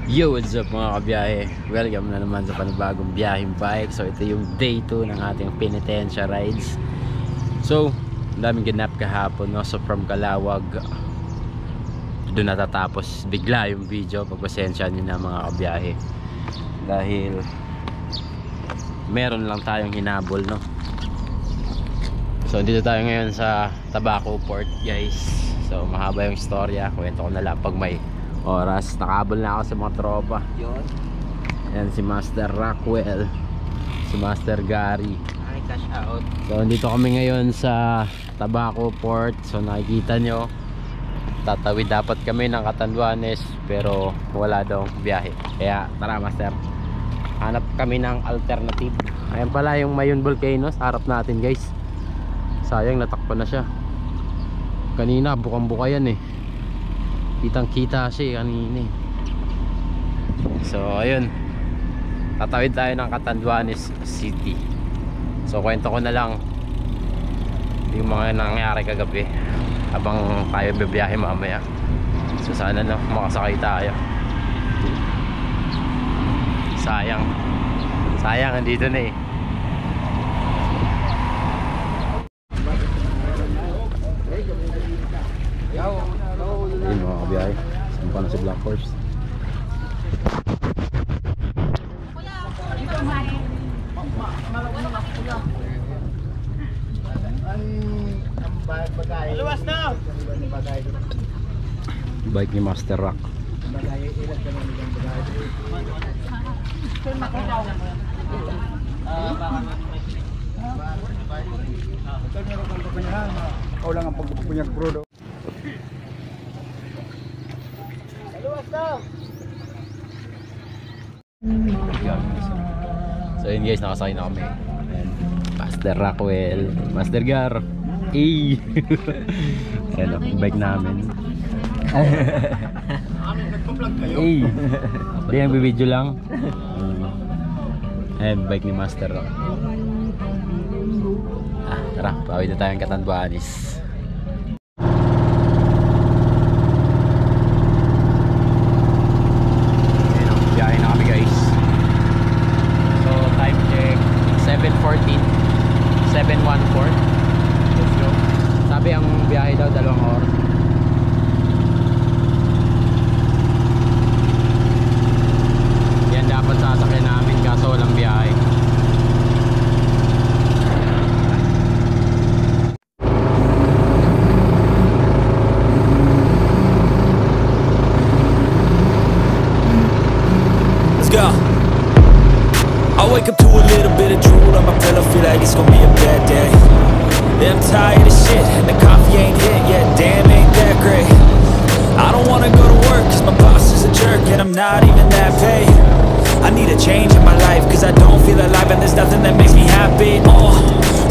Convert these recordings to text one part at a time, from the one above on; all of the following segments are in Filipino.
Yo, what's up mga kabiyahe? Welcome na naman sa panibagong biyaheng bike. So ito yung day 2 ng ating penitensya rides. So, daming ganap kahapon, no? So from Calawag, doon natatapos bigla yung video. Pagpasensya nyo na mga kabiyahe, dahil meron lang tayong hinabol, no? So dito tayo ngayon sa Tabaco Port, guys. So mahaba yung istorya, kwento ko na lang pag may oras. Nakabol na ako sa mga tropa. Yan si Master Rockwell, si Master Gary. Ay, cash out. So dito kami ngayon sa Tabaco Port. So nakikita nyo, tatawid dapat kami ng Catanduanes, pero wala daw biyahe. Kaya tara Master, hanap kami ng alternative. Ayan pala yung Mayon Volcano sa harap natin, guys. Sayang natakpan na siya. Kanina bukang-buka yan eh. Kitang kita siya kanina eh. So ayun, tatawid tayo ng Catanduanes City. So kwento ko na lang yung mga nangyari kagabi habang tayo bibiyahe mamaya. So sana na makasakay tayo. Sayang andito na eh. Ayun mga kabiyahe, sumpa na si Black Horse. Luwas na! Bike ni Master Rock. Ikaw lang ang pagpupunyag bro do. So yun guys, nakasakay na kami. Ayan, Master Rockwell, Master Gar. Ayan o, yung bike namin. Hindi, yung bibidyo lang. Ayan, bike ni Master Rock. Tara, pawid na tayong Catanduanes. Biyahe na kami guys. So time check 7:14, 7:14. Let's go. Sabi ang biyahe daw 2 oras. Yan dapat sasakyan namin kaso walang biyahe. I wake up to a little bit of drool on my pillow, feel like it's gonna be a bad day. Yeah, I'm tired of shit, and the coffee ain't hit yet, damn ain't that great. I don't wanna go to work, cause my boss is a jerk, and I'm not even that paid. I need a change in my life, cause I don't feel alive, and there's nothing that makes me happy.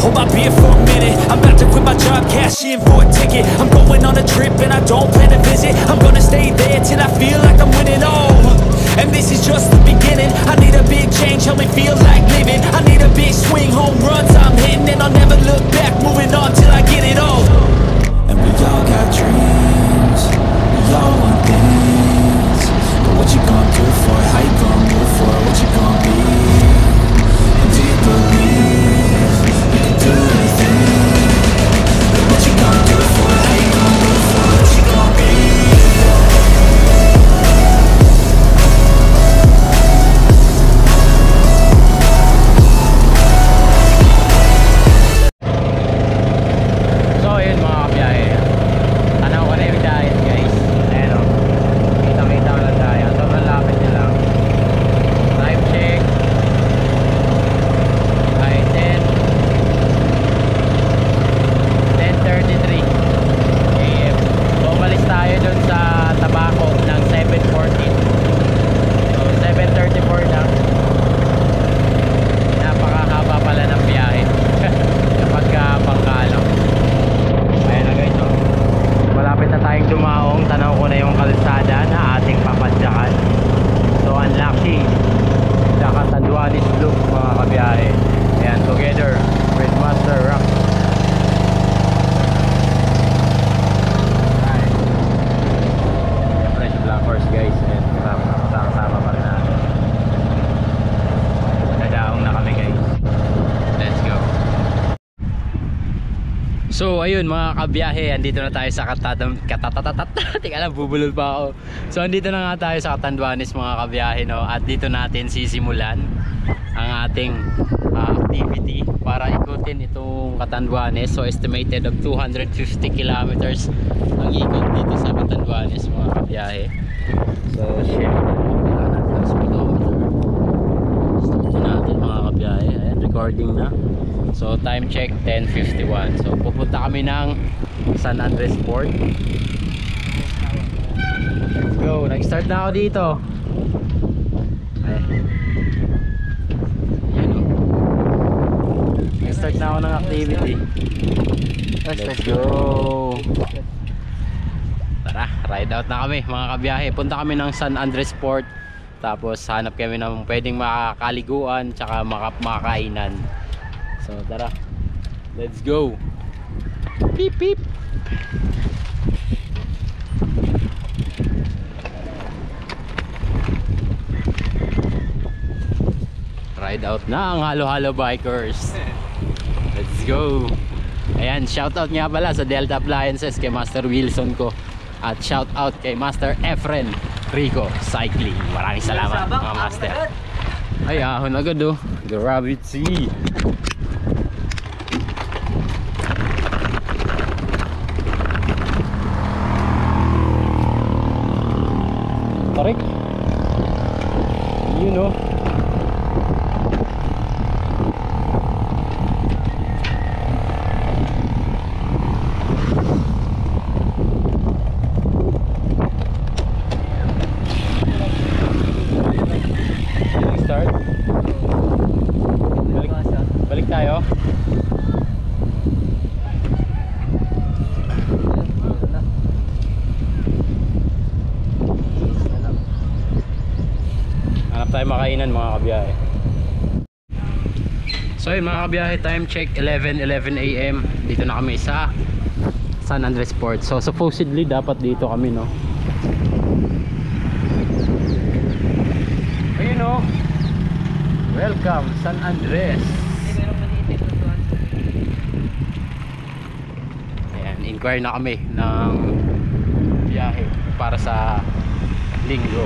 Hold my beer for a minute, I'm about to quit my job, cash in for a ticket. I'm going on a trip, and I don't plan to visit. I'm gonna stay there till I feel like I'm winning, and this is just the beginning. I need a big change, help me feel like living. I need a big swing, home runs I'm hitting, and I'll never look back, moving on till I get it all. And we all got dreams, we all want things, but what you gonna do for it? How you gonna move for it? What you gonna be? And do you believe you can do anything? But what you gonna do for it? How you gonna move for it? What you gonna be? So ayun mga kabiyahe, andito na tayo sa Teka lang, bubulol pa ako. So andito na nga tayo sa Catanduanes mga kabiyahe, no? At dito natin sisimulan ang ating activity para ikutin itong Catanduanes. So estimated of 250 kilometers ang ikot dito sa Catanduanes mga kabiyahe. So syempre kailangan natin ng speedometer. Stop natin mga kabiyahe. Ayan, recording na. So time check 10:51. So pupunta kami ng San Andres Port. Let's go. Nag-start na ako dito. Ayan o. Nag-start na ako ng activity. Let's go. Tara, ride out na kami mga kabiyahe. Punta kami ng San Andres Port. Tapos hanap kami ng pwedeng makakaliguan tsaka makakainan. So tara, let's go. Beep beep. Ride out na ang halo-halo bikers. Let's go. Ayan, shout out nga pala sa Delta Appliances kay Master Wilson ko. At shout out kay Master Efren Rico Cycling. Maraming salamat mga master. Ay, ahon agad oh. Gravity. Tarik. You know. Start. Balik tayo. Hanap tayo makainan mga kabiyahe. So yun mga kabiyahe, time check 11 AM. Dito na kami sa San Andres Port. So supposedly dapat dito kami, no? Ayun o. Welcome San Andres. Ayan, inquire na kami ng biyahe para sa linggo.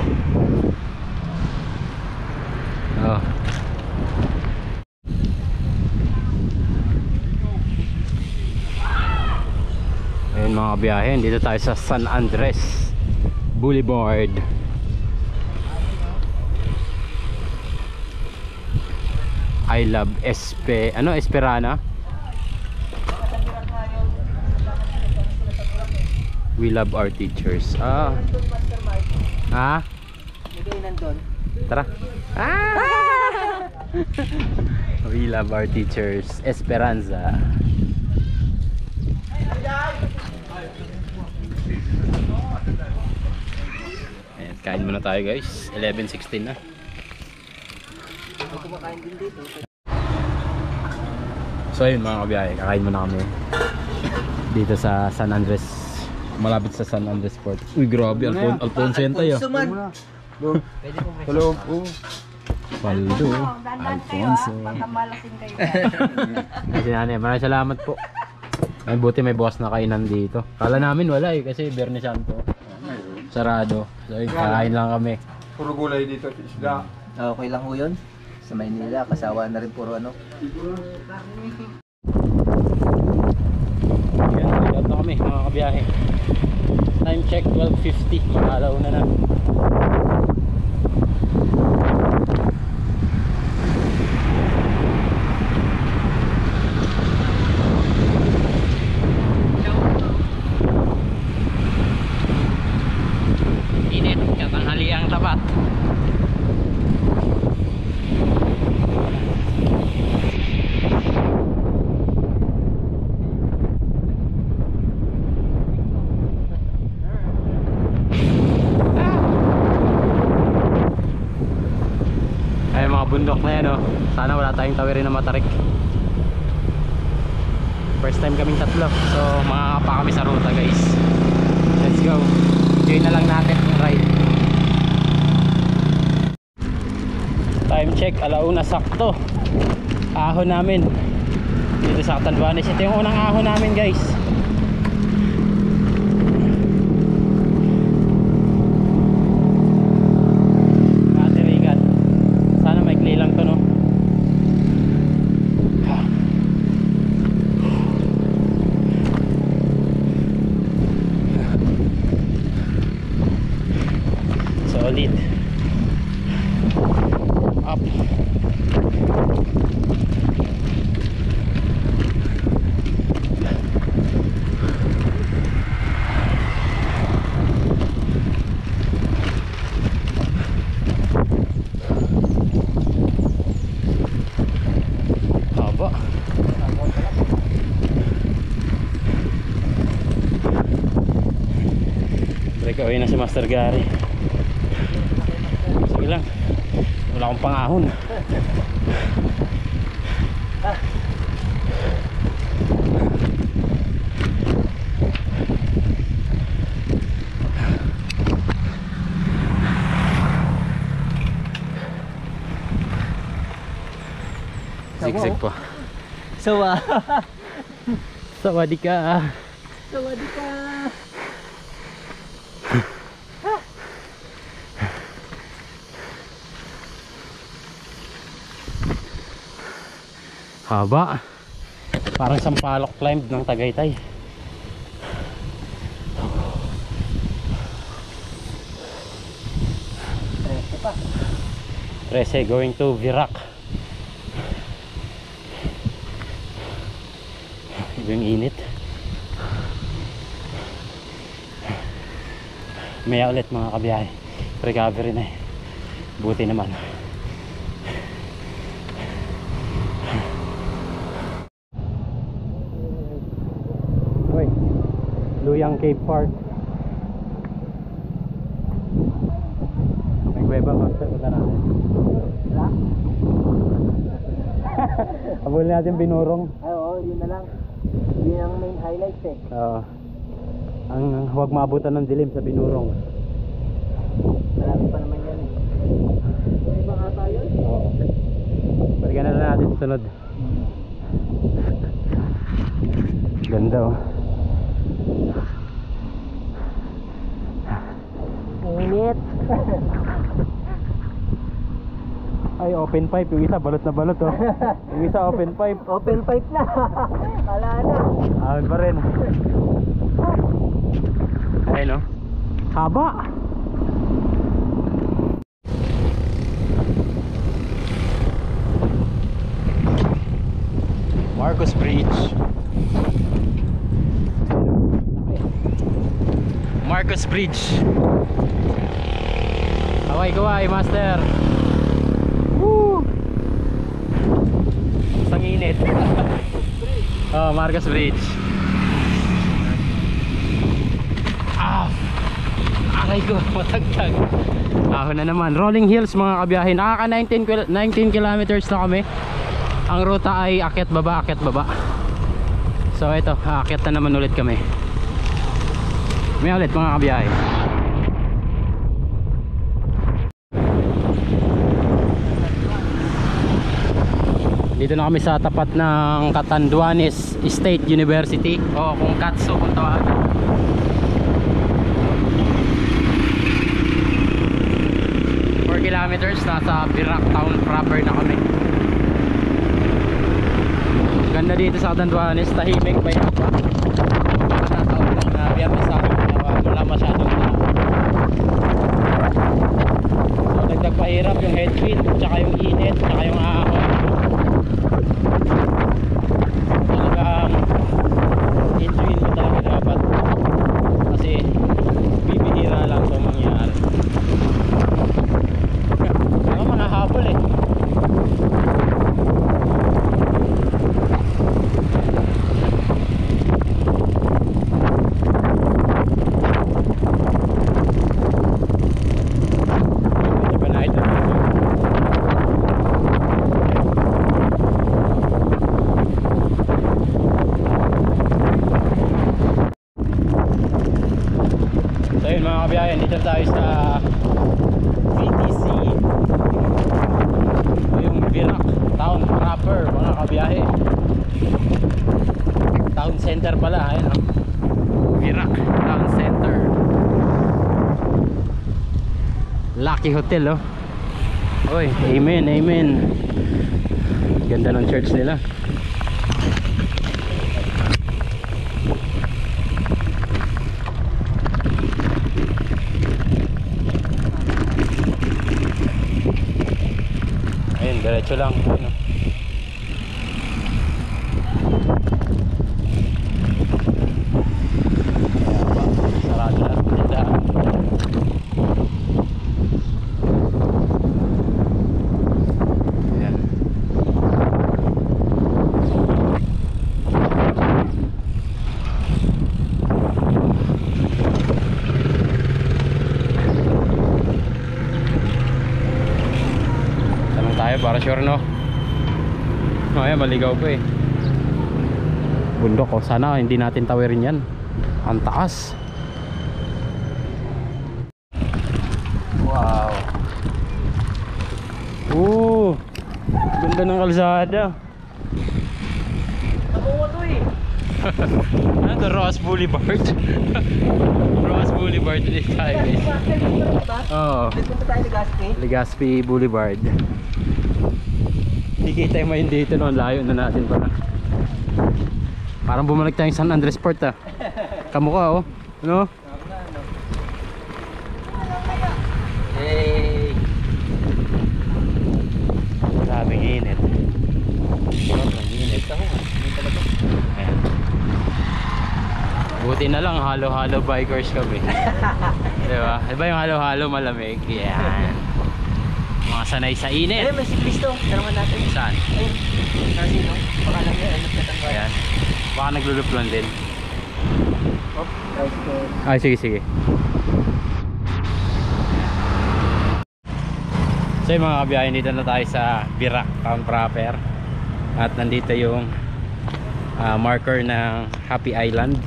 Oh. Ayun mga biyahe, dito tayo sa San Andres Boulevard. I love Esperana. We love our teachers. Tara. We love our teachers. Esperanza. Ayan, kain muna tayo guys. 11:16 na. So ayun mga kabiyahe, kakain muna kami dito sa San Andres, malapit sa San Andres Port. Uy grabe, Alfonso yan tayo. Hello po. Paldo, Alfonso. Kasi nanay, maraming salamat po. Ay buti may boss na kainan dito. Kala namin wala eh, kasi Biyernes Santo sarado. So ayun, kakain lang kami. Puro gulay dito sa isda. Okay lang ho yun. Sa Maynila, kasawa na rin puro ano. Ayan, nag-out na kami mga kabiyahe. Time check 12:50, mag-alaw na na. Init, katanghali ang tapat. Bundok na yan, oh. Sana wala tayong tawirin na matarik. First time kaming tatlo, so makakapa kami sa ruta guys. Let's go. Enjoy na lang natin yung ride. Time check, alauna sakto. Ahon namin dito sa Catanduanes. Ito yung unang ahon namin guys. Katirigan. Sana maikli lang to no. Solid. Up. Haba. Breakaway na si Master Gary. Sige lang. Wala akong pangahon. Zigzag pa. Sawa. Sawadee ka. Sawadee ka. Haba. Parang sampalok climb ng Tagaytay. Trece going to Virac. Yung init. Maya ulit mga kabiyahe. Recovery na eh. Buti naman. Uy, Luyang Cave Park. May kuweba master ko na natin. Habulin natin binurong. Ay, oo, yun na lang. Yun ang main highlights eh. Oo. Ang huwag maabutan ng dilim sa binurong. Marami pa naman yan eh. May baka tayo? Oo. Balikan na lang natin sa sunod. Ganda oh. Init. Ay, open pipe. Yung isa balot na balot oh. Yung isa open pipe. Open pipe na. Wala na. Ahon pa rin. Ayun oh. Haba. Marcos Bridge. Marcos Bridge. Kaway master. Woo! Ang init. Oh, Marcos Bridge. Ah! Aray ko, matagtag. Ahon na naman. Rolling Hills mga kabiyahe. Nakaka 19 kilometers na kami. Ang ruta ay akyat baba. So ito, aakyat na naman ulit kami. May ulit mga kabiyahe. Dito na kami sa tapat ng Catanduanes State University o kung Katso kung tawagan. Kilometers, nasa Virac town proper na kami. Ganda dito sa Catanduanes, tahimik, may hapa. Nakataon lang na biyernes sa akin, wala masyadong tao. So dagdag pahirap yung headwind, tsaka yung init, tsaka yung ahon. Talagang enjoyin mo talaga dapat kasi bibihira lang ito mangyari. Ako mga habol eh. Lucky Hotel, oh. Oy, amen, amen. Ganda ng church nila. Ayun, diretso lang. Ano? Sarado na ang tindahan. Ayan. Tanong tayo para sure, no? Oh, ayan, maligaw pa eh. Bundok, oh. Sana hindi natin tawirin yan. Ang taas. Wow. Ganda ng kalsada. Nakuha to eh. Ano to? Ross Boulevard. Ross Boulevard ulit tayo, guys. Oo. Dito pa tayo Legazpi. Legazpi Boulevard. Hindi kita yung main dito, no? Layo na natin pala. Parang bumalik tayong San Andres Port, ah. Kamukha, oh. Ano? Hey. Grabing init. Sobrang init. Ayan. Buti na lang halo-halo bikers kami. Diba? Iba yung halo-halo malamig. Yan. Mga sanay sa init. Ayun, may siklisto. Tanungan natin. Saan? Ayun. Sino? Pangalan niya. Ayun, nagtatanggal. Ayan. Baka nagluluplan din. Oh, tricycle. Ay, sige, sige. So yung mga kabiyahe, dito na tayo sa Virac Town proper. At nandito yung marker ng Happy Island.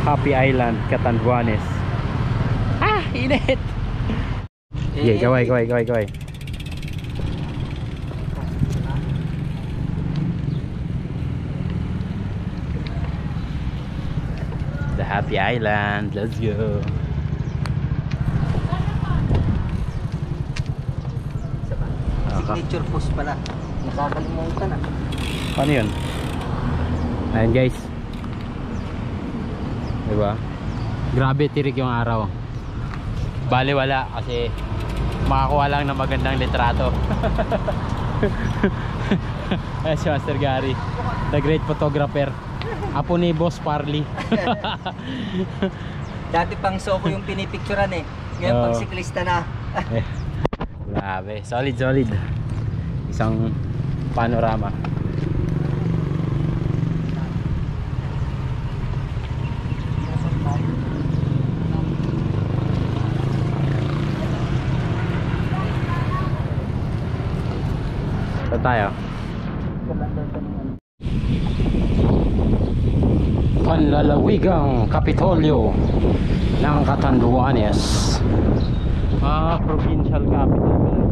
Happy Island, Catanduanes. Ah, init! Okay, kaway. The Happy Island, let's go. Signature post pala. Nakakalimutan ah. Paano yun? Ayan, guys. Diba? Grabe tirik yung araw. Bale wala kasi makakuha lang ng magandang litrato. Ayan si Master Gary, the great photographer. Apo ni Boss Parley. Dati pang soko yung pinipicturan eh. Ngayon Oo. pang siklista na. Grabe, solid. Isang panorama. Saan tayo? Panlalawigang Kapitolyo ng Catanduanes. Provincial capital pala.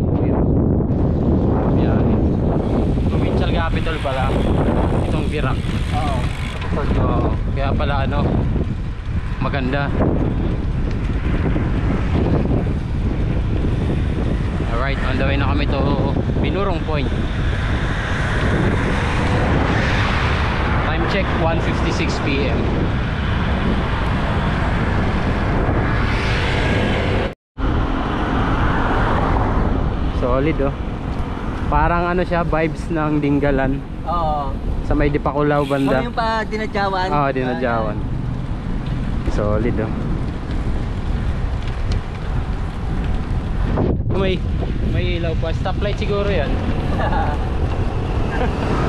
Yan. Provincial capital pala itong Virac. Oo. Oo. Kaya pala ano, maganda. Alright, on the way na kami to Binurong Point. Time check 1:56 PM. Solid, oh. Parang ano siya, vibes ng Dinggalan Oo. sa may Dipakulaw banda. Yung pa dinadyawan. Oo, dinadyawan. Solid, oh. May ilaw pa. Stoplight siguro yan.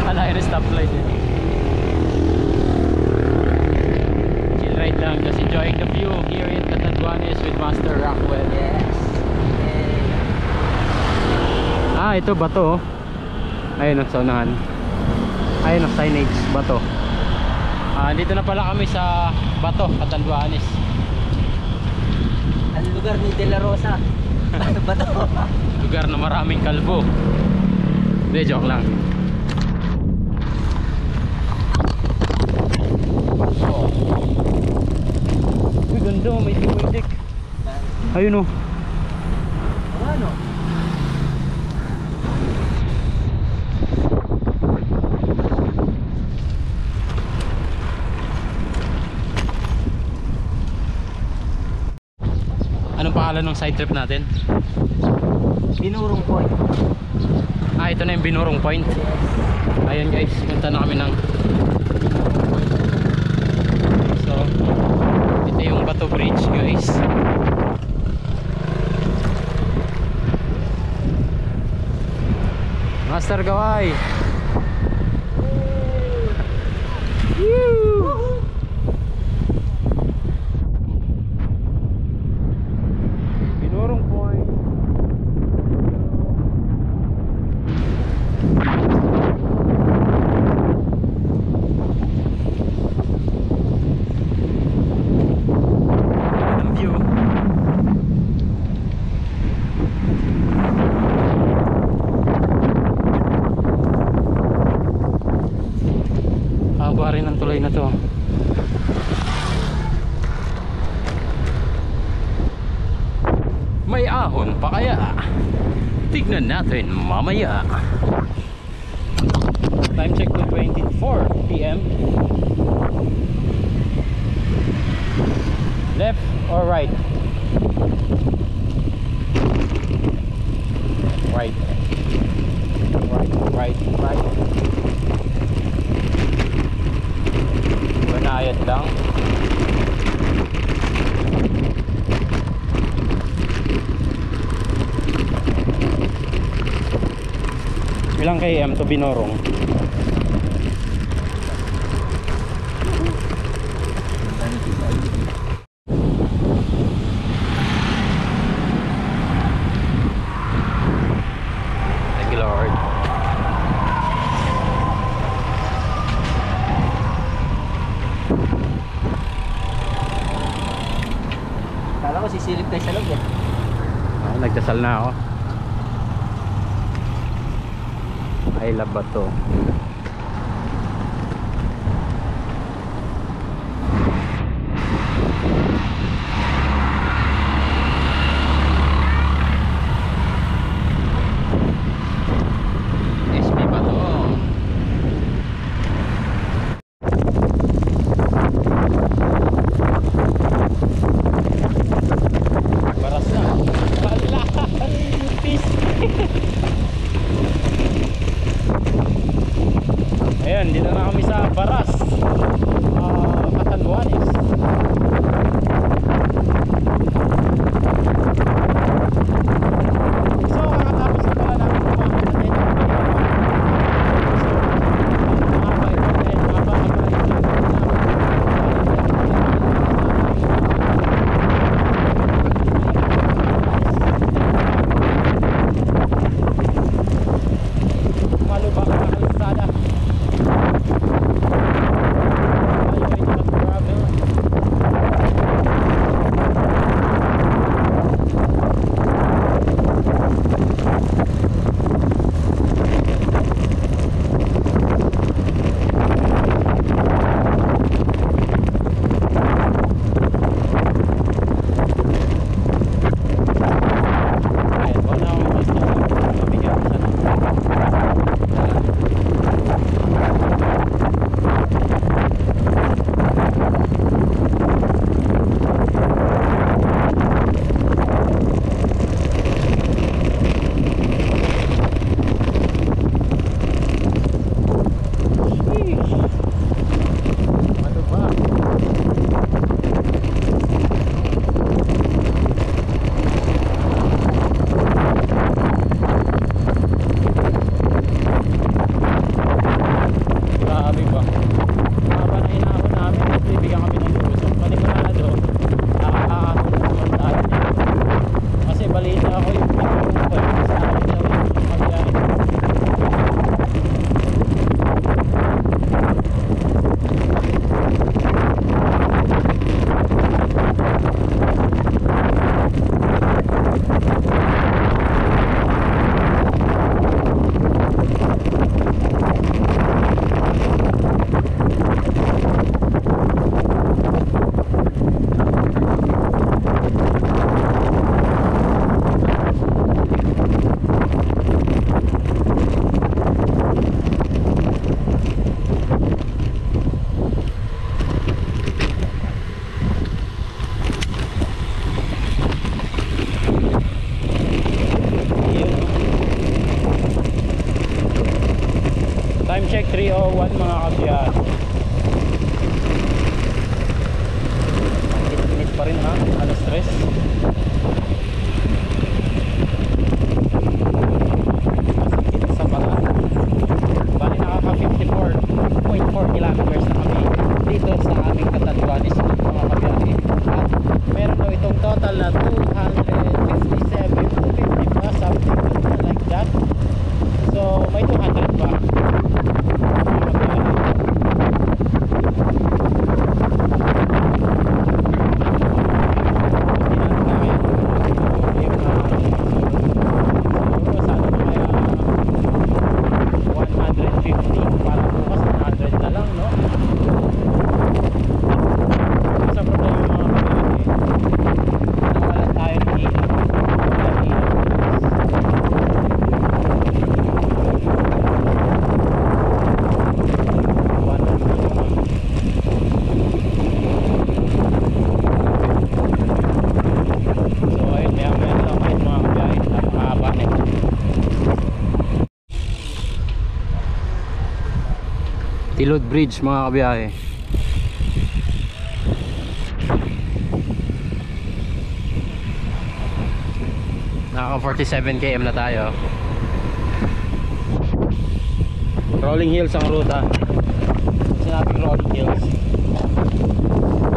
Kala yun stoplight yun. Chill ride lang, just enjoying the view here in Catanduanes with Master Rockwell. Yes. Ah, ito bato, oh. Ayun ang saunahan. Ayun ang signage, bato. Dito na pala kami sa Bato, Catanduanes. Ang lugar ni De La Rosa. Bato. Lugar na maraming kalbo. Hindi, joke lang. Oh. Ayun oh. Ano? Anong pangalan ng side trip natin? Binurong point. Ah, ito na yung Binurong Point. Ayun guys, punta na kami ng so ito yung Bato Bridge guys. Master Gawai. Binurong Point. Ang view. Haba rin ang tulay na to. May ahon pa kaya? Tignan natin mamaya. Time check to 24 PM. Left or right? Right. Right. Banayad lang. Ilang km to Binurong? Thank you, Lord. Kala ko sisilip tayo sa loob eh. Ah, nagdasal na ako. I love Bato. SB Bato. Baras na. Wala. Peace. mga kabiyahe. Init pa rin ha, alas 3. Masakit sa pala. Bali nakaka 54.4 kilometers na kami dito sa aming Catanduanes mga kabiyahe. At meron daw itong total na 257 to 50 pa, something like that. So may 200 pa. Tilod Bridge mga kabiyahe. Nakaka 47 km na tayo. Rolling hills ang ruta. Sinabing rolling hills.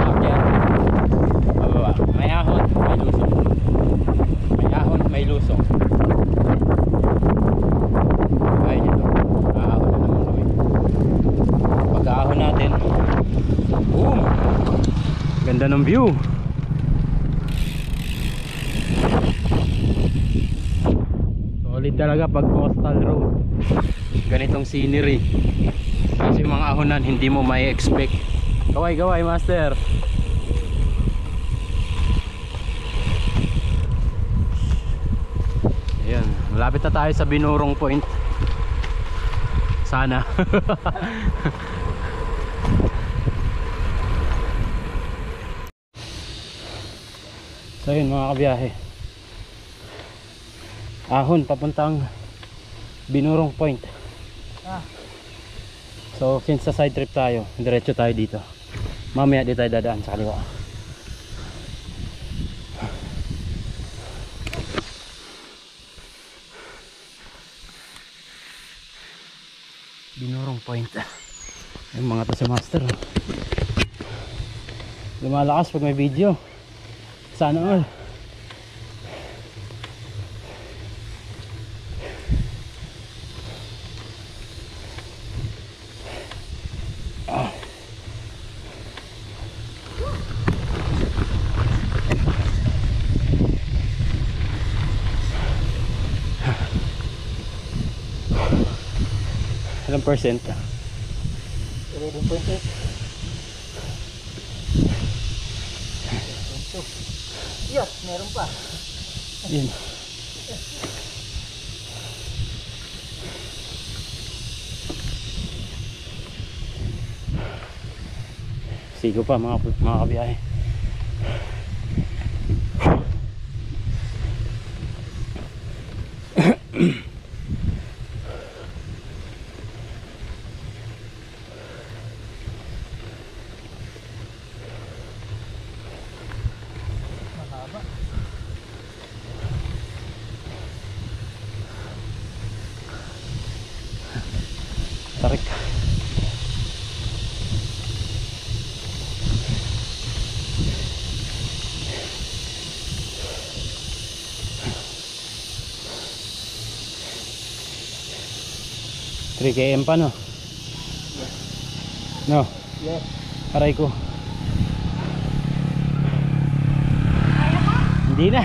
Akyat, pababa. May ahon, may lusong. May ahon, may lusong. Ayun ito. Ahon na naman kami. Pag-ahon natin, boom! Ganda ng view. Solid talaga pag coastal road. Ganitong scenery. Kasi mga ahonan hindi mo may expect. Gaway master. Ayan, malapit na tayo sa Binurong Point. Sana. So yun mga kabiyahe, ahon papuntang Binurong Point. So since sa side trip tayo, diretso tayo dito. Mamaya di tayo dadaan sa kaliwa. Binurong Point. Yung mga to si master, lumalakas pag may video. Sana all. Ilang percent? 11.8. Yes, meron pa. Yun. Sigo pa mga kabiyahe. Tarik. Three km pa no? No? Yes. Aray ko. Hindi na.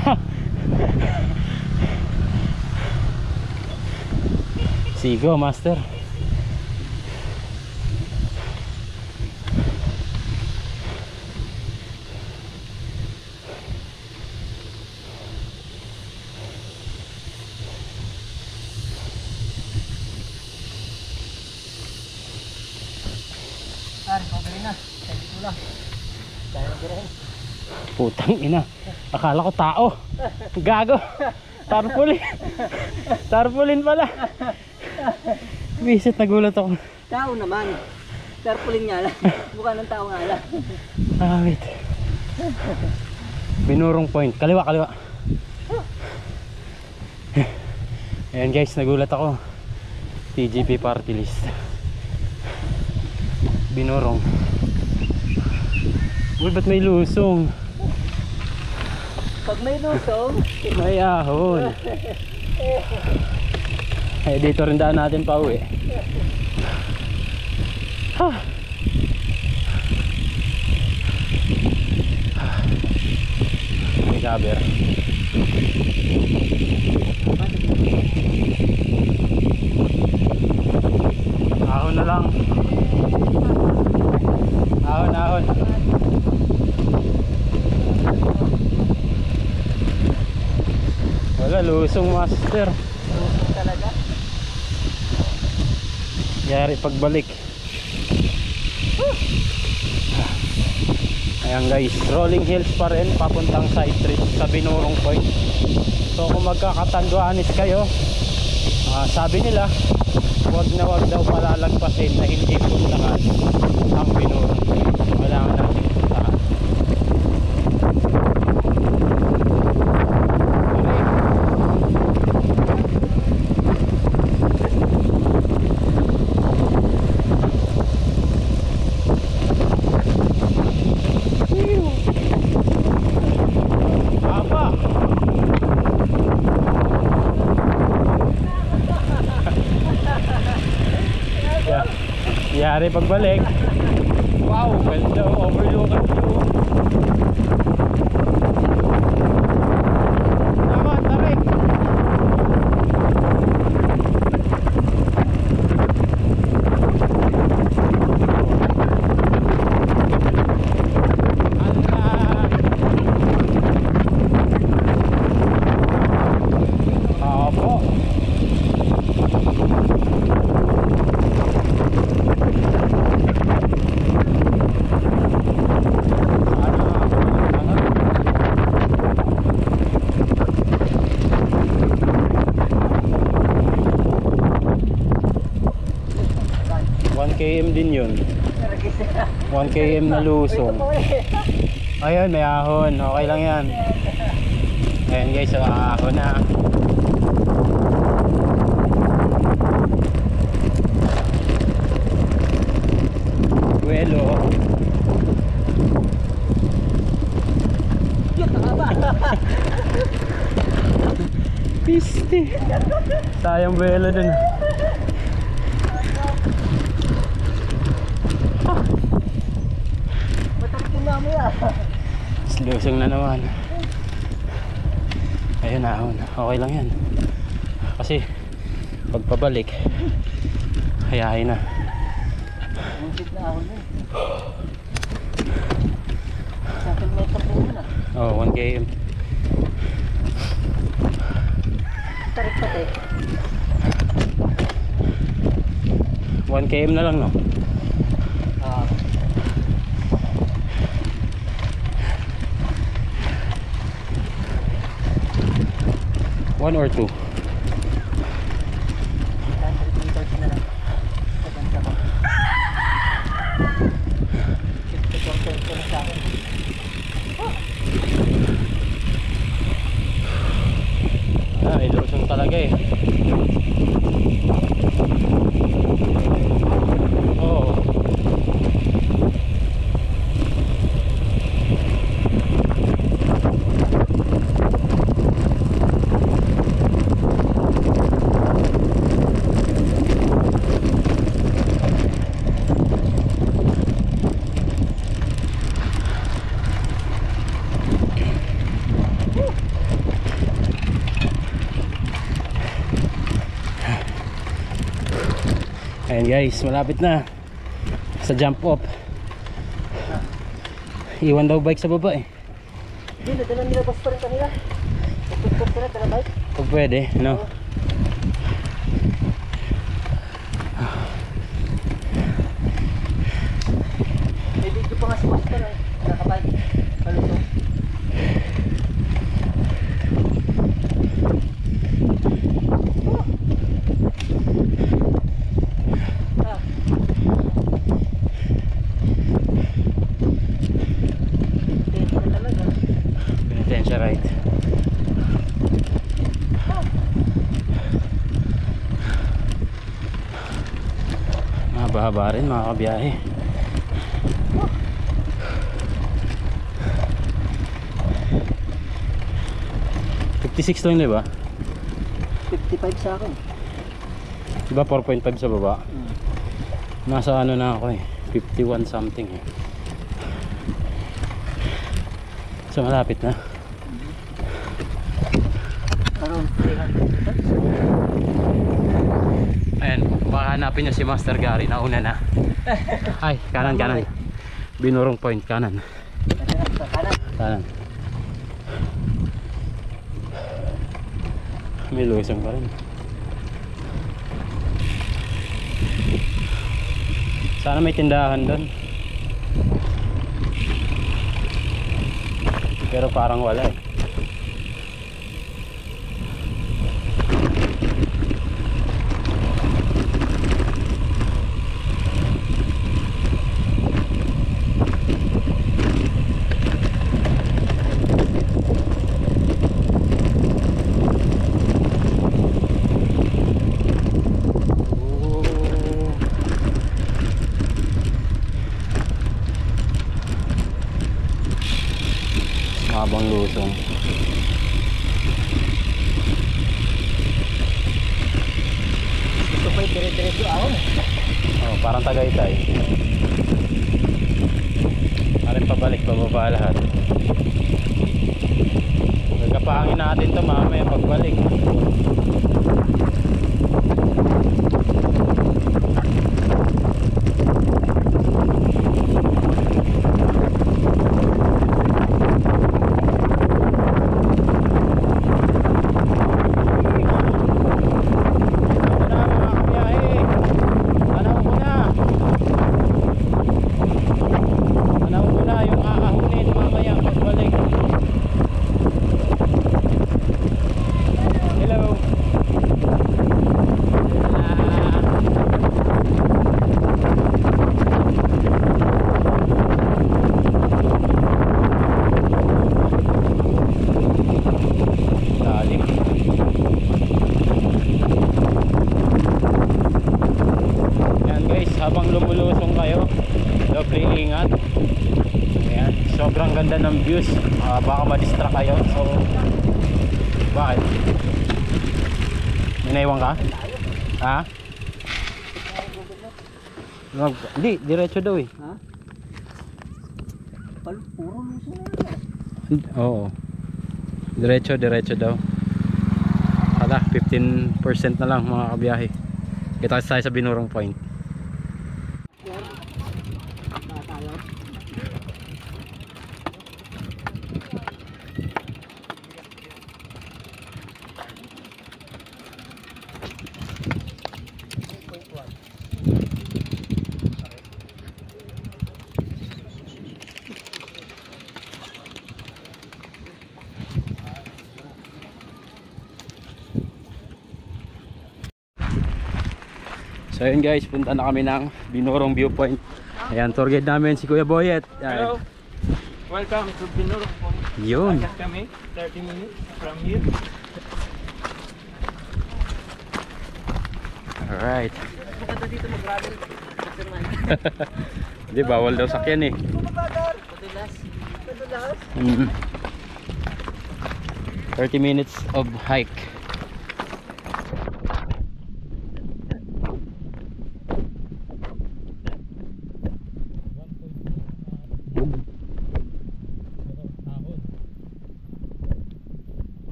Sigo master. Okay na. Sabi ko lang. Kaya na rin. Putang ina. Akala ko tao. Gago. Tarpaulin. Tarpaulin pala. Visit, nagulat ako. Tao naman. Tarpaulin nga lang. Mukha ng tao nga lang. Ah, wait. Binurong point. Kaliwa, kaliwa. Ayan guys, nagulat ako. TGP party list. Binurong. Uy, ba't may lusong? Pag may lusong, May ahon. Eh, dito rin daan natin pa uwi. May cover. Ahon na lang. Ahon, ahon. Wala, lusong master. lusong talaga. Yari pagbalik. Ayan guys, rolling hills pa rin papuntang side street sa Binurong Point. So kung magkakatanduanis kayo, sabi nila wag na wag daw palalagpasin na hindi puntahan ang Binurong Point. Kailangan natin puntahan. Yari pagbalik. Wow, ganda, overlook ang view. Naman, tabi. Opo. km din yun. 1 km na lusong. Ayun, may ahon. Okay lang yan. Ayan guys, so ahon na. Buelo. Piste. Sayang buelo dun. Lusong na naman. Ayun, ahon. Okay lang yan. Kasi pagpabalik hayahay na. Muntik na ahon na. Sa kilometer po na. Oh, 1 km. Tarik pati. 1 km na lang, no? Ah. 1 or 2. May lusong talaga eh. Oo. Ayan guys, malapit na sa jump off. Iwan daw bike sa baba eh. Hindi, nadala nila bus pa rin kanila. Pagpagpag sila, dala bike. Pag pwede, no? May video pa nga si Master eh. Nakabike. Kalutong. accelerate. Mahaba rin mga kabiyahe. $56 lang, di ba? 55 sa akin. Diba 4.5 sa baba? Nasa ano na ako eh, 51 something eh. So malapit na. Around 300. Ayan, baka hanapin niya si Master Gary. Nauna na. Ay, kanan. Binurong point, kanan. Kanan. May lusong pa rin. Sana may tindahan doon. Pero parang wala eh. Habang lusong. Ito pa yung dire-diretso ako. Oh, parang Tagaytay. Parang pabalik, bababa lahat. Nagkapahangin natin to mamaya pagbalik. Habang lumulusong kayo, doble ingat. Ayan, sobrang ganda ng views. Baka ma-distract kayo. So, bakit? Inaiwan ka? Ha? Hindi, diretso daw eh. Ha? Puro luso na. Oo. Diretso daw. Hala, 15% na lang mga kabiyahe. Kita tayo sa binurong point. So yun guys, punta na kami ng Binurong Viewpoint. Ayan, tour guide namin si Kuya Boyet. Hello. Welcome to Binurong Point. Yun. Lakad kami 30 minutes from here. Alright. Maganda dito mag-gravel. Hindi, bawal daw sakyan eh. Madulas. 30 minutes of hike.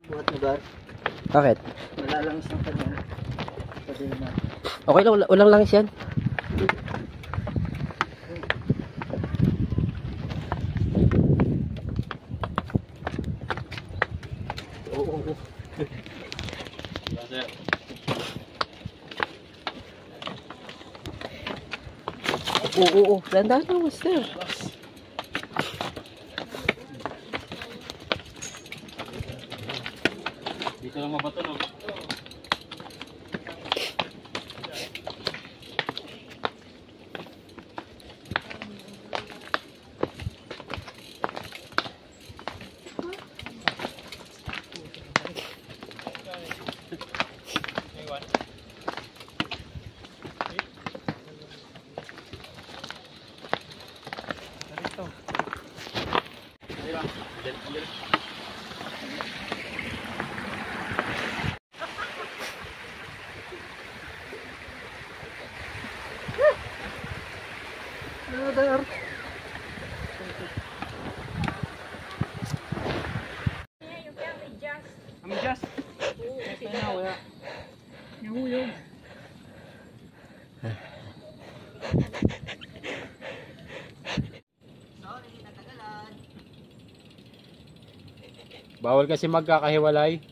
Buhat lugar. Bakit? Malalangis ng kanya. Pwede na. Okay lang, walang langis yan. Oo. Ganda na, master. Dito lang mabato, no? ito. I'm just. Nahulog. Bawal kasi magkakahiwalay.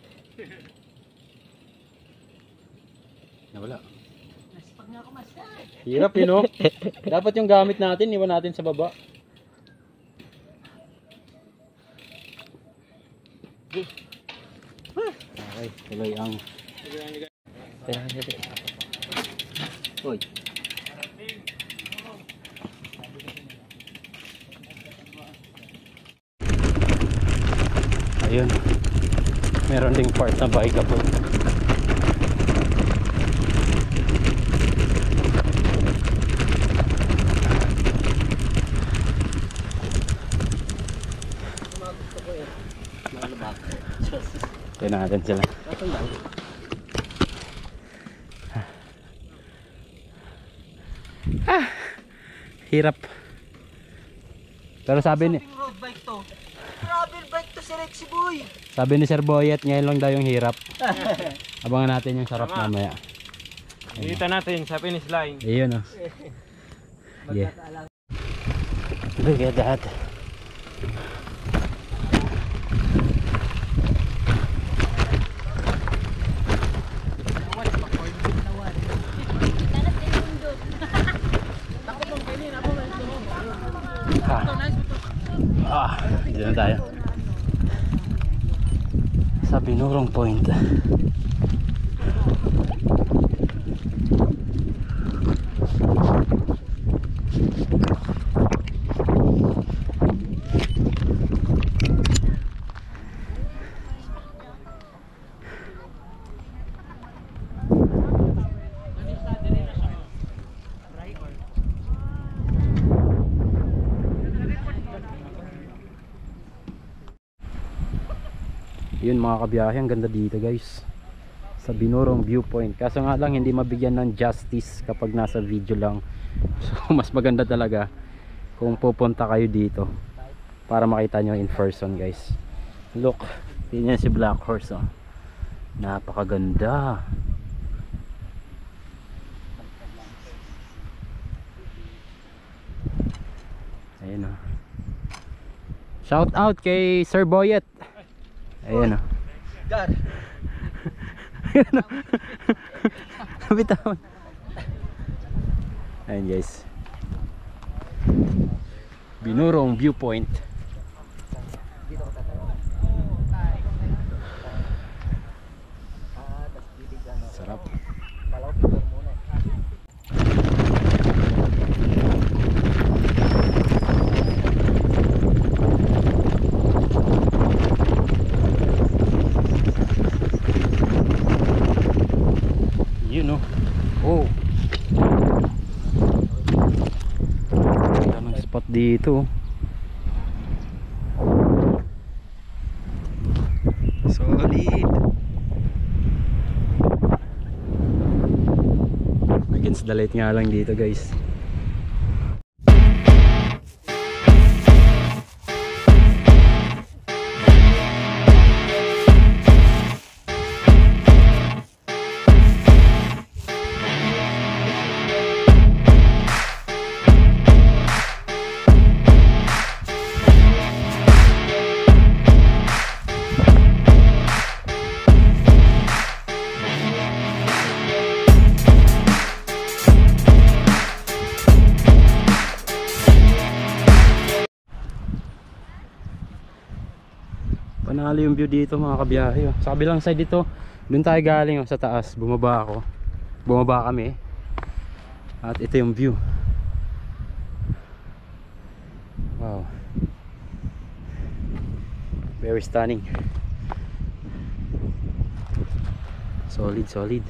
Nawala. Naspag nga ako, master. Hirap yun, no? Dapat yung gamit natin, iwan natin sa baba. Okay, tuloy ang... Uy. Ayun. Meron ding part na bikeable. Tignan natin sila. Hirap. Pero sabi ni Road bike to. Travel bike to si Rexy Boy. Sabi ni Sir Boyet, ngayon lang daw yung hirap. Abangan natin yung sarap mamaya. Dito natin sa finish line. Ayun, oh. Yeah. Look at that. Dito na tayo sa Binurong Point. Yun mga kabiyahe, ang ganda dito guys sa Binurong Viewpoint. Kaso nga lang hindi mabigyan ng justice kapag nasa video lang. So mas maganda talaga kung pupunta kayo dito para makita nyo in person guys. Look, tingnan si Black Horse, oh. Napakaganda. Ayun, oh. Shout out kay Sir Boyet. Ayan, o. God. Ayan, o. Bitawan. Ayan guys, Binurong Viewpoint. Sarap. Yun, oh. Oh. Ganda ng spot dito. Solid. Against the light nga lang dito guys. Panalo yung view dito mga kabiyahe, oh. Sa kabilang side dito, doon tayo galing, oh, sa taas. Bumaba kami. At ito yung view. Wow, very stunning. Solid.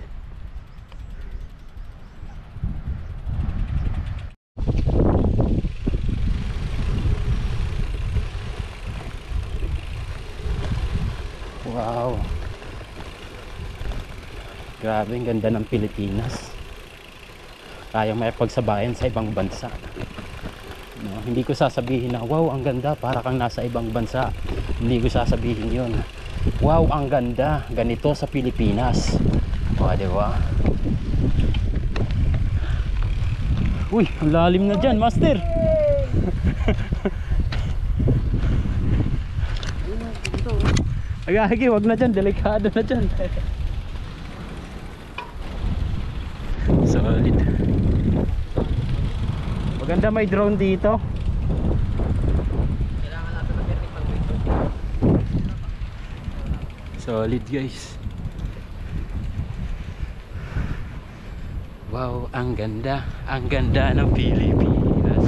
Grabe, ang ganda ng Pilipinas. Kayang may pagsabayan sa ibang bansa. No, hindi ko sasabihin na wow, ang ganda, para kang nasa ibang bansa. Hindi ko sasabihin yun. Wow, ang ganda, ganito sa Pilipinas. O, diba? Uy, ang lalim na dyan, master. Agagi, wag na dyan, delikado na dyan. Solid. Maganda may drone dito. Solid guys. Wow, ang ganda ng Pilipinas.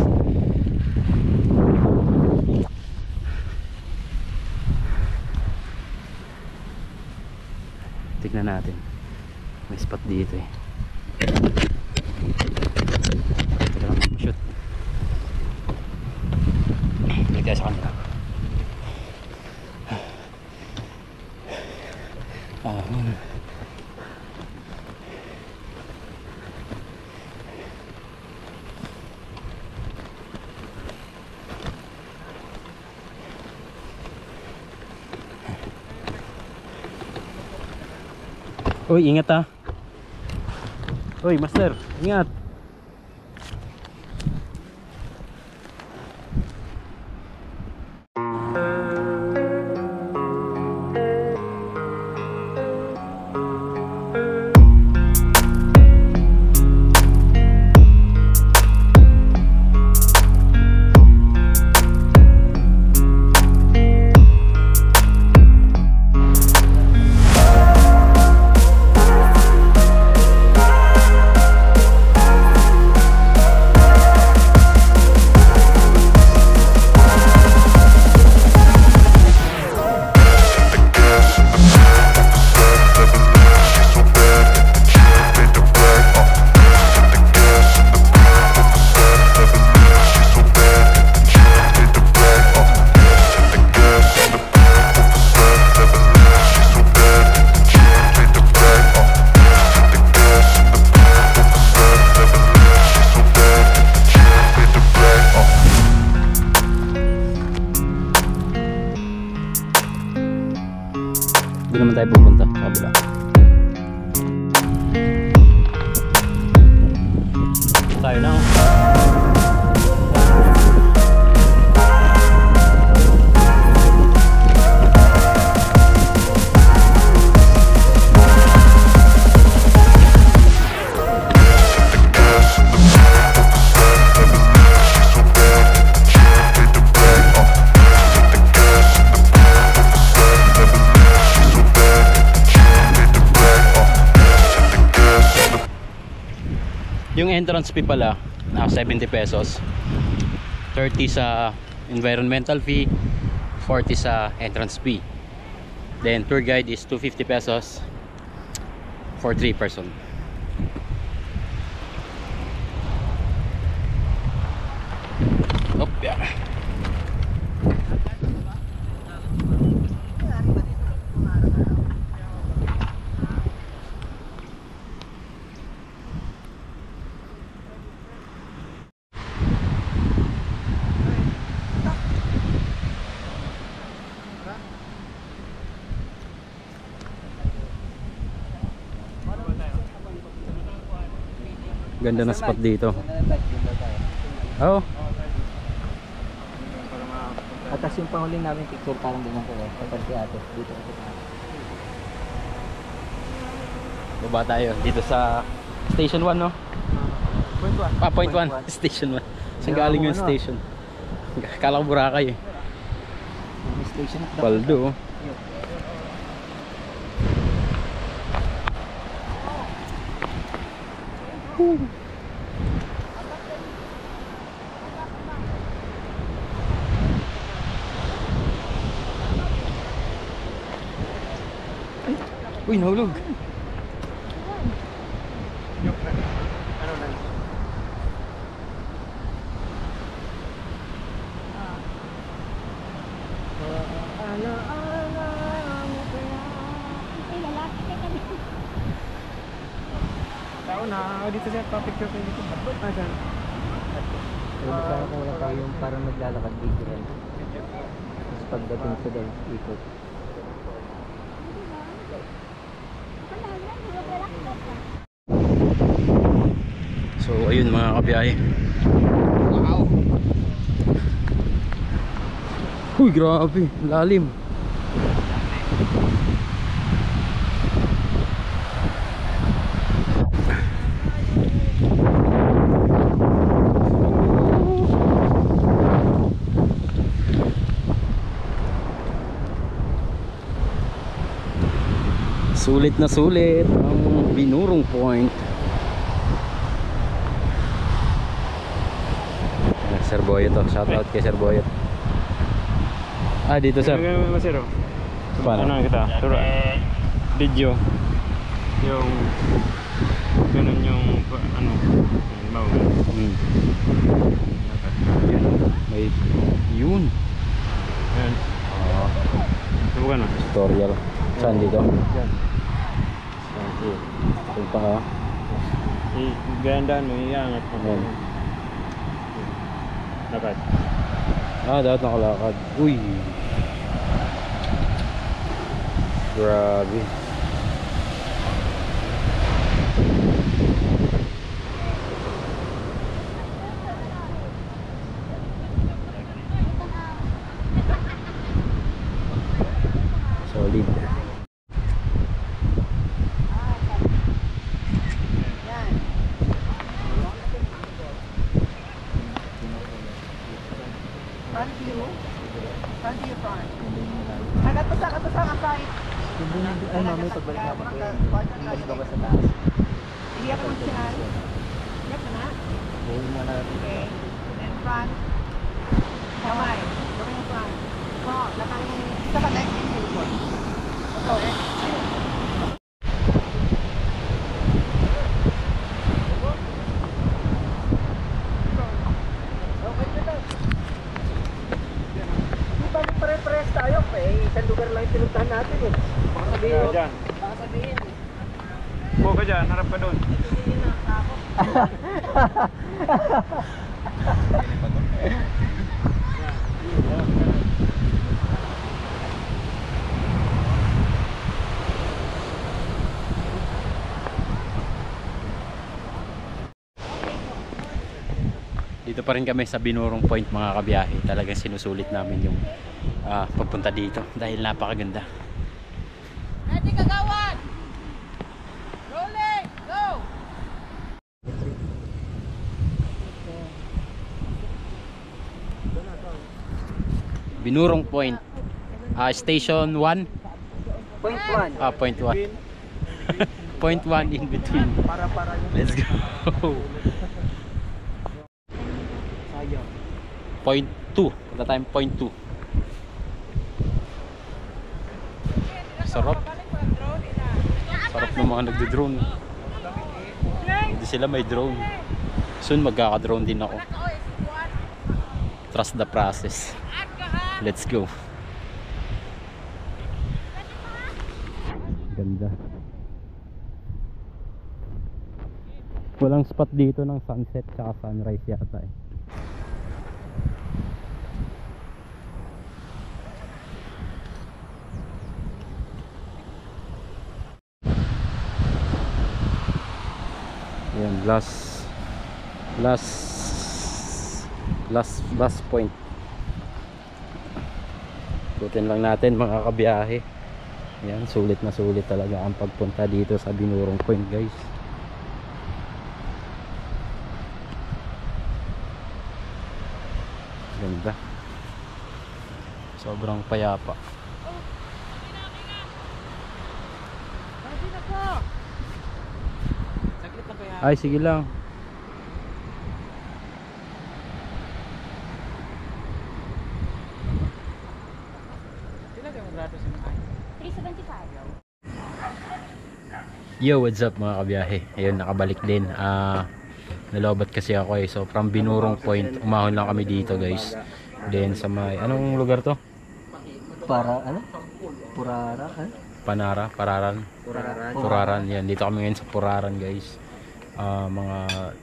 Tignan natin. May spot dito eh. Teka lang, shoot. Balik tayo sa kanila. Uy, ingat ah. Uy, master, ingat. Hindi naman tayo pupunta sa kabila. Tayo lang. Yung entrance fee pala, 70 pesos. 30 sa environmental fee, 40 sa entrance fee. Then tour guide is 250 pesos for 3 person. Oh, yeah. Ganda na spot dito. Oh. At tas yung panguling namin picture parang ganyan ko eh. Kapag si ate, dito ako. Baba tayo dito sa station 1, no? Point 1. Ah, point 1. Station 1. Saan galing yung station? Kala ko Boracay eh. May station at Paldo. Uy, nahulog. na dito sir, pa-picture kayo dito. Ah, saan? Wala sana kung wala tayong parang naglalakad dito rin. Tapos pagdating sa doon, ikot. So ayun mga kabiyahe. Wow. Uy, grabe, lalim. Sulit na sulit ang Binurong Point. Sir Boyet to, shout out kay Sir Boyet. Ah, dito sir. Ganun mo sir. Paano? Ano kita? Tura. Video. Yung ganun yung ano, bawo. May yun. Ayan. Subukan mo. Tutorial. Saan dito? Yan. Ito pa ka. Gandaan mo, iangat mo. Ayan. Dapat. Ah, dapat nakalakad. Uy. Grabe. Solid. Ay, mami, pagbalik natin ko yun. Mas baba sa taas. Iyak mo siya. Iyak mo na. Buhin mo natin. Okay. Then front. Kamay. Gawin yung front. So, lakang isa pa next in yung foot. Okay. Di ba pare-pares tayo? Isang lugar lang yung pinuntahan natin eh. Baka sabihin mo. Dyan. Baka sabihin. Upo ka dyan, harap ka doon. Dito pa rin kami sa Binurong Point mga kabiyahe. Talagang sinusulit namin yung pagpunta dito dahil napakaganda. Ready kagawan! Rolling! Go! Binurong Point. Station 1. Point 1. Point 1. Point 1 in between. Para Let's go. sayang. Point 2. Punta tayong point 2. Sarap. Sarap ng mga nagdo-drone. Hindi sila may drone. Soon magkaka-drone din ako. Trust the process. Let's go. Ganda. Walang spot dito ng sunset tsaka sunrise yata eh. Yan, last point. Ikutin lang natin mga kabiyahe. Yan, sulit na sulit talaga ang pagpunta dito sa Binurong Point, guys. Ganda. Sobrang payapa. Ay, sige lang. Yo, what's up mga kabiyahe? Ayun, nakabalik din. Nalobat kasi ako eh. So from Binurong Point, umahon lang kami dito, guys. Then sa may, anong lugar to? Para ano? Purara? Panara, Pararan. Puraran. Puraran, yan. Dito kami ngayon sa Puraran, guys. mga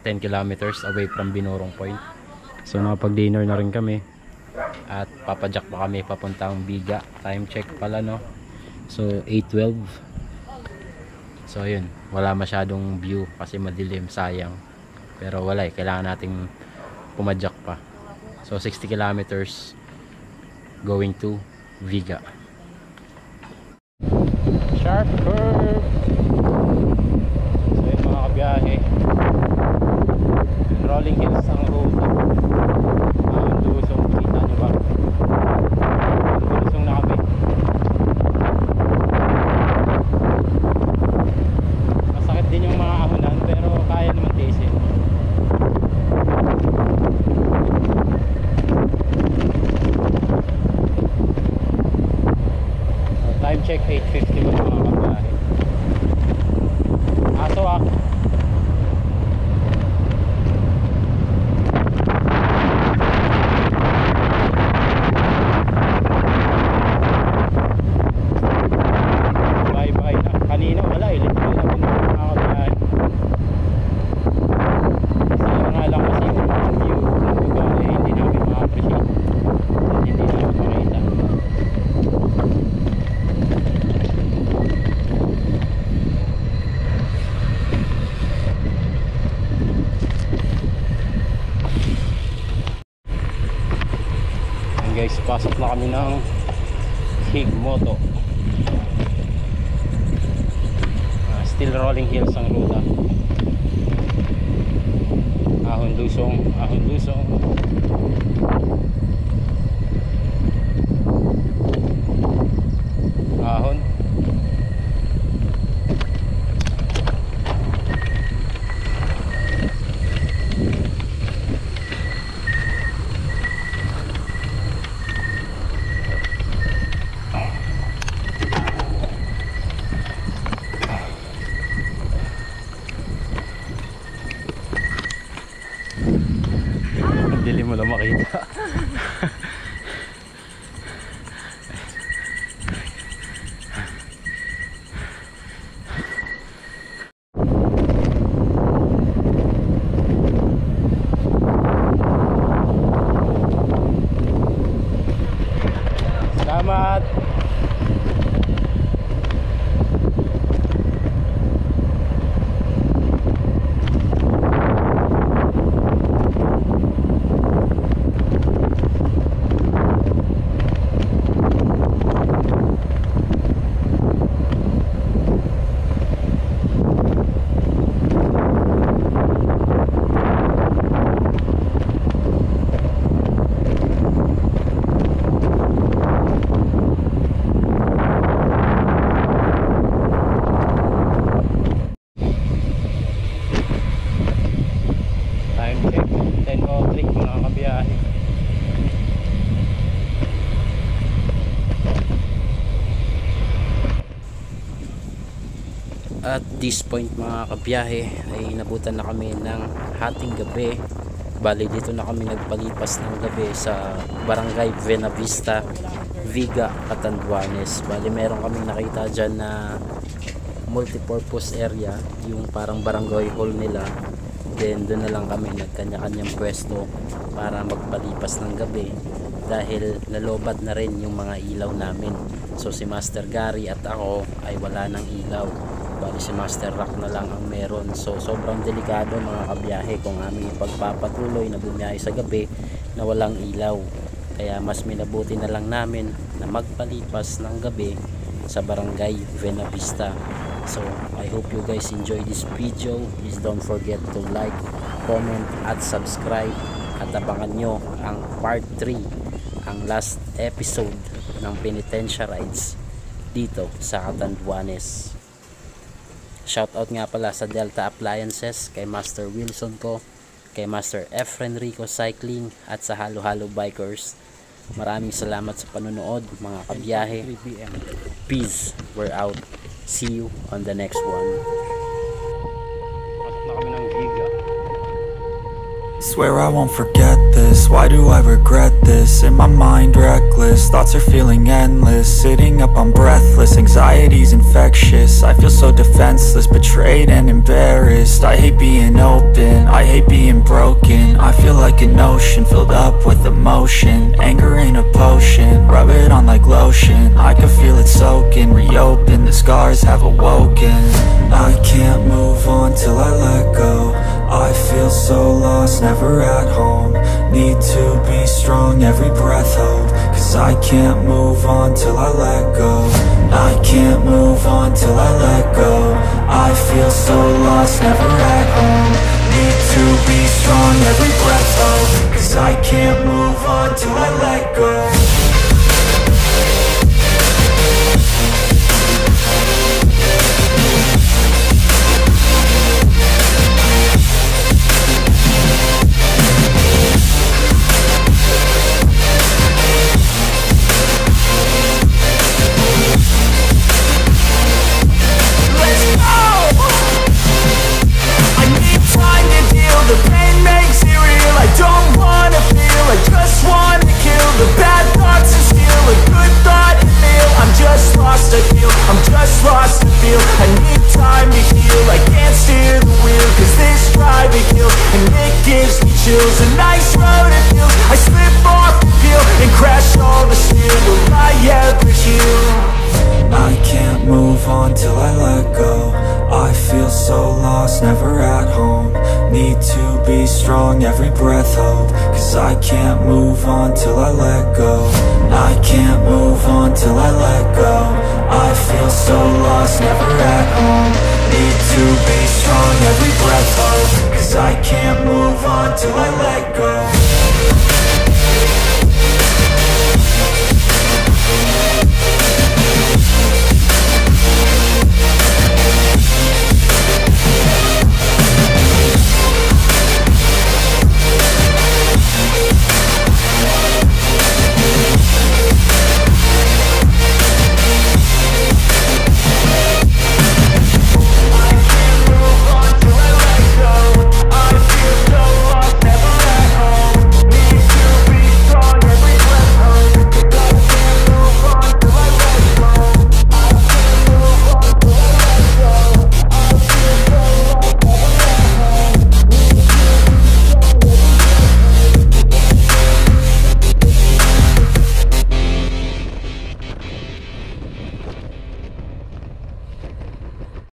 10 kilometers away from Binurong Point. So nakapag dinner na rin kami at papadyak pa kami papuntang Biga. Time check pala, no? So 8:12. So ayun, wala masyadong view kasi madilim, sayang. Pero wala kailangan nating pumadyak pa. So 60 kilometers going to Viga. Sharp curve. So yun mga kabiyahe, rolling hills ang road. Ang lusong, kita nyo ba? Ang lusong na kami. Masakit din yung mga ahonan pero kaya naman tiisin. Time check 8:50 mga kabiyahe. Aso bye-bye na. Kanina wala literal na din mga kabiyahe. Sayang nga lang kasi yung view ng lugar hindi namin ma-appreciate. Hindi namin makita. Guys, pasok na kami ng Higmoto. Still rolling hills ang ruta. Ahon lusong, ahon lusong. Ahon. Dilim mo lang makita. Salamat. At this point mga kabiyahe ay nabutan na kami ng hating gabi. Bali dito na kami nagpalipas ng gabi sa Barangay Buenavista, Viga, Catanduanes. Bali meron kaming nakita dyan na multipurpose area, yung parang barangay hall nila. Then doon na lang kami nagkanya-kanyang pwesto para magpalipas ng gabi dahil nalobat na rin yung mga ilaw namin. So si Master Gary at ako ay wala ng ilaw. Bali si Master Rock na lang ang meron. So sobrang delikado mga kabiyahe kung aming pagpapatuloy na bumiyahe sa gabi na walang ilaw. Kaya mas minabuti na lang namin na magpalipas ng gabi sa Barangay Buenavista. So I hope you guys enjoy this video. Please don't forget to like, comment at subscribe. At abangan nyo ang part 3, ang last episode ng Penitensya Rides dito sa Catanduanes. Shoutout nga pala sa Delta Appliances, kay Master Wilson ko, kay Master Efren Rico Cycling at sa Halo Halo Bikers. Maraming salamat sa panonood mga kabiyahe. Peace, we're out. See you on the next one. Pasok na kami ng Viga. Swear I won't forget this, why do I regret this? In my mind reckless, thoughts are feeling endless. Sitting up, I'm breathless, anxiety's infectious. I feel so defenseless, betrayed and embarrassed. I hate being open, I hate being broken. I feel like an ocean filled up with emotion. Anger ain't a potion, rub it on like lotion. I can feel it soaking, reopen, the scars have awoken. I can't move on till I let go. I feel so lost, never at home. Need to be strong, every breath hold. Cause I can't move on till I let go. I can't move on till I let go. I feel so lost, never at home. Need to be strong, every breath hold. Cause I can't move on till I let go. The pain makes it real. I don't wanna feel, I just wanna kill the bad thoughts and steal a good thought and feel. I'm just lost, I feel, I'm just lost to feel. I need time to heal, I can't steer the wheel. Cause this drive it kills, and it gives me chills. A nice road it feels, I slip off the peel and crash all the steel. Will I ever heal? I can't move on till I let go. I feel so lost, never at home. Need to be strong, every breath hold. Cause I can't move on till I let go. I can't move on till I let go. I feel so lost, never at home. Need to be strong, every breath hold. Cause I can't move on till I let go.